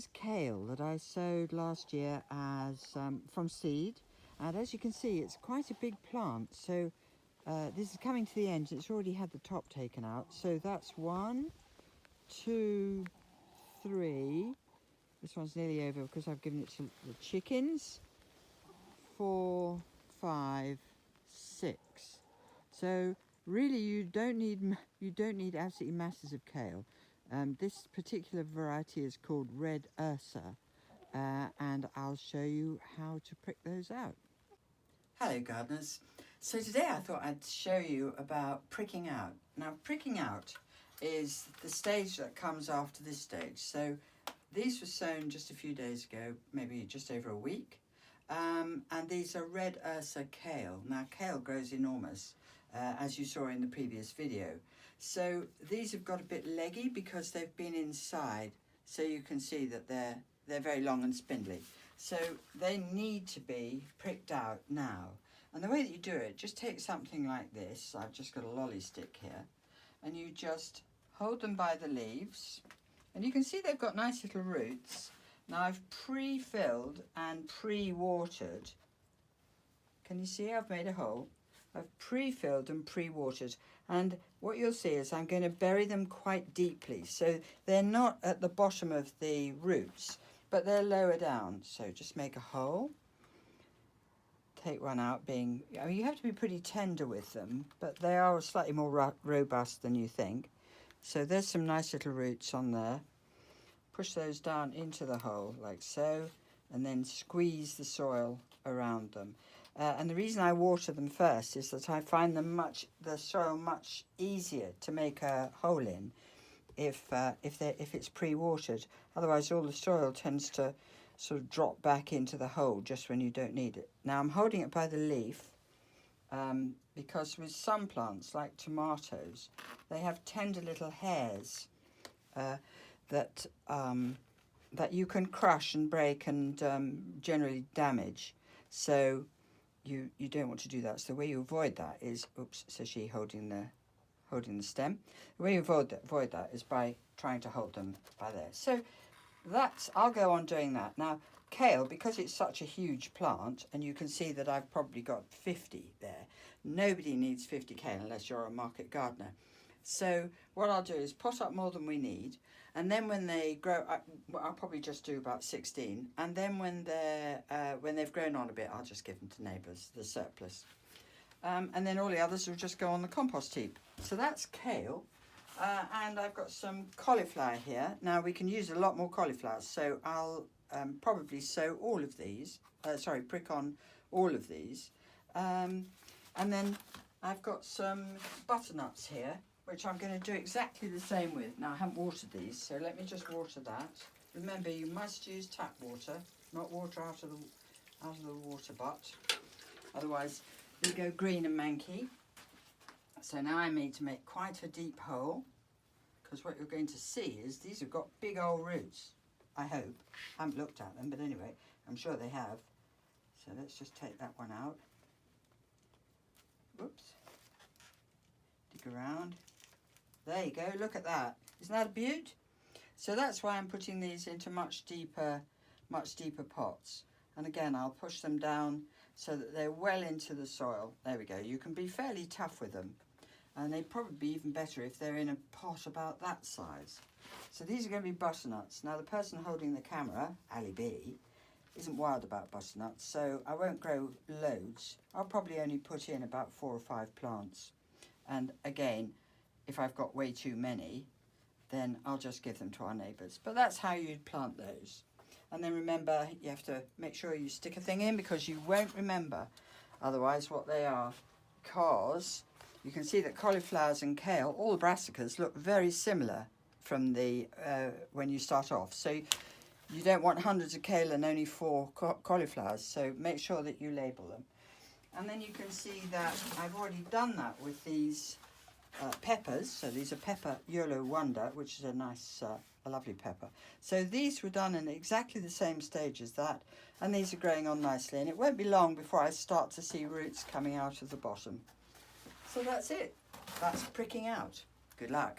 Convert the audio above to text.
is kale that I sowed last year as from seed, and as you can see it's quite a big plant, so this is coming to the end. It's already had the top taken out, so that's 1, 2, 3. This one's nearly over because I've given it to the chickens. 4, 5, 6. So really you don't need absolutely masses of kale. This particular variety is called Red Ursa, and I'll show you how to prick those out. Hello gardeners. So today I thought I'd show you about pricking out. Now pricking out is the stage that comes after this stage. So these were sown just a few days ago, maybe just over a week. And these are Red Ursa kale. Now kale grows enormous, as you saw in the previous video. So these have got a bit leggy because they've been inside, so you can see that they're very long and spindly. So they need to be pricked out now. And the way that you do it, just take something like this. I've just got a lolly stick here, and you just hold them by the leaves, and you can see they've got nice little roots. Now I've pre-filled and pre-watered. Can you see I've made a hole? I've pre-filled and pre-watered, and what you'll see is I'm going to bury them quite deeply, so they're not at the bottom of the roots, but they're lower down. So just make a hole, take one out, I mean, you have to be pretty tender with them, but they are slightly more robust than you think. So there's some nice little roots on there. Push those down into the hole like so, and then squeeze the soil around them. And the reason I water them first is that I find the soil much easier to make a hole in if it's pre-watered. Otherwise all the soil tends to sort of drop back into the hole just when you don't need it. Now I'm holding it by the leaf because with some plants like tomatoes, they have tender little hairs that you can crush and break and generally damage. So you don't want to do that. So the way you avoid that is, oops, so she holding the stem. The way you avoid that is by trying to hold them by there. So I'll go on doing that. Now kale, because it's such a huge plant, and you can see that I've probably got 50 there. Nobody needs 50 kale unless you're a market gardener. So what I'll do is pot up more than we need, and then when they grow, I'll probably just do about 16, and then when they've grown on a bit, I'll just give them to neighbours, the surplus. And then all the others will just go on the compost heap. So that's kale, and I've got some cauliflower here. Now we can use a lot more cauliflower, so I'll probably sow all of these, prick on all of these. And then I've got some butternuts here, which I'm going to do exactly the same with. Now I haven't watered these, so let me just water that. Remember, you must use tap water, not water out of the water butt. Otherwise they go green and manky. So now I need to make quite a deep hole, because what you're going to see is these have got big old roots. I hope. I haven't looked at them, but anyway, I'm sure they have. So let's just take that one out. Whoops. Dig around. There you go, look at that. Isn't that a beaut? So that's why I'm putting these into much deeper pots. And again, I'll push them down so that they're well into the soil. There we go. You can be fairly tough with them. And they'd probably be even better if they're in a pot about that size. So these are going to be butternuts. Now the person holding the camera, Ali B, isn't wild about butternuts, so I won't grow loads. I'll probably only put in about 4 or 5 plants. And again, if I've got way too many, then I'll just give them to our neighbours. But that's how you'd plant those. And then remember, you have to make sure you stick a thing in, because you won't remember otherwise what they are. Because you can see that cauliflowers and kale, all the brassicas, look very similar from the when you start off. So you don't want hundreds of kale and only 4 cauliflowers, so make sure that you label them. And then you can see that I've already done that with these peppers. So these are pepper Yellow Wonder, which is a nice, a lovely pepper. So these were done in exactly the same stage as that, and these are growing on nicely, and it won't be long before I start to see roots coming out of the bottom. So that's it. That's pricking out. Good luck.